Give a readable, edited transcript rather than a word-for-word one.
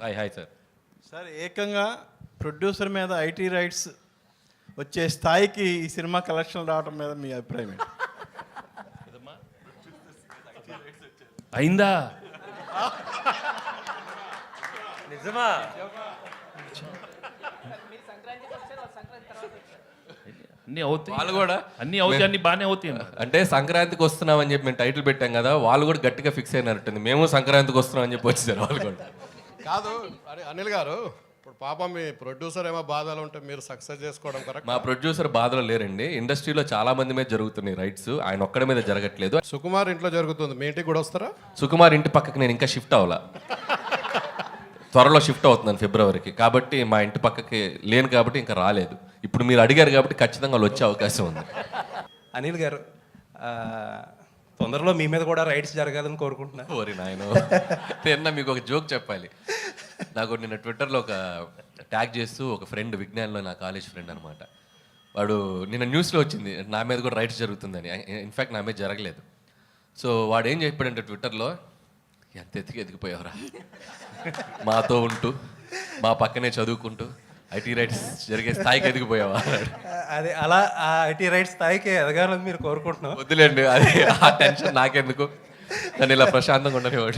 Hi sir. Sir ఏకంగా producer మీద IT raids వచ్చే స్థాయికి ఈ సినిమా కలెక్షన్ రావడం మీద మీ అభిప్రాయం ఏంటి? అయిందా? నిజమా? అన్నీ అవుతాయి, వాళ్ళు కూడా అన్నీ అవుతాయి, అన్నీ బాగానే అవుతాయి. అంటే సంక్రాంతికి వస్తున్నామని చెప్పి మేము టైటిల్ పెట్టాం కదా, వాళ్ళు కూడా గట్టిగా ఫిక్స్ అయినట్టుంది. మేము సంక్రాంతికి వస్తున్నాం అని చెప్పి వచ్చేసారు వాళ్ళు కూడా. కాదు అనిల్ గారు, ఇప్పుడు పాపం మీ ప్రొడ్యూసర్ ఏమో బాధలు ఉంటే మీరు సక్సెస్ చేసుకోవడం కరెక్ట్. మా ప్రొడ్యూసర్ బాధలు లేరండి, ఇండస్ట్రీలో చాలా మంది మీద జరుగుతున్నాయి రైట్స్, ఆయన ఒక్కడి మీద జరగట్లేదు. సుకుమార్ ఇంట్లో జరుగుతుంది, మీ ఇంటికి కూడా వస్తారా? సుకుమార్ ఇంటి పక్కకి నేను ఇంకా షిఫ్ట్ అవ్వాలా, త్వరలో షిఫ్ట్ అవుతున్నాను ఫిబ్రవరికి. కాబట్టి మా ఇంటి పక్కకి లేను కాబట్టి ఇంకా రాలేదు. ఇప్పుడు మీరు అడిగారు కాబట్టి ఖచ్చితంగా వాళ్ళు వచ్చే అవకాశం ఉంది. అనిల్ గారు, తొందరలో మీ మీద కూడా రైట్స్ జరగాలని కోరుకుంటున్నా. ఓరి నాయన, నిన్న మీకు ఒక జోక్ చెప్పాలి. నాకు నిన్న ట్విట్టర్లో ఒక ట్యాగ్ చేస్తూ ఒక ఫ్రెండ్, విజ్ఞాన్లో నా కాలేజ్ ఫ్రెండ్ అనమాట, వాడు నిన్న న్యూస్లో వచ్చింది నా మీద కూడా రైట్స్ జరుగుతుందని. ఇన్ఫ్యాక్ట్ నా మీద జరగలేదు. సో వాడు ఏం చెప్పాడంటే ట్విట్టర్లో, ఎంత ఎదిగిపోయావురా, మాతో ఉంటూ మా పక్కనే చదువుకుంటూ ఐటీ రైట్స్ జరిగే స్థాయికి ఎదిగిపోయావా? అది అలా ఆ ఐటీ రైట్స్ స్థాయికి ఎదగాలని మీరు కోరుకుంటున్నాం. వద్దులేండి, అది ఆ టెన్షన్ నాకెందుకు, నన్ను ఇలా ప్రశాంతంగా ఉండనివ్వండి.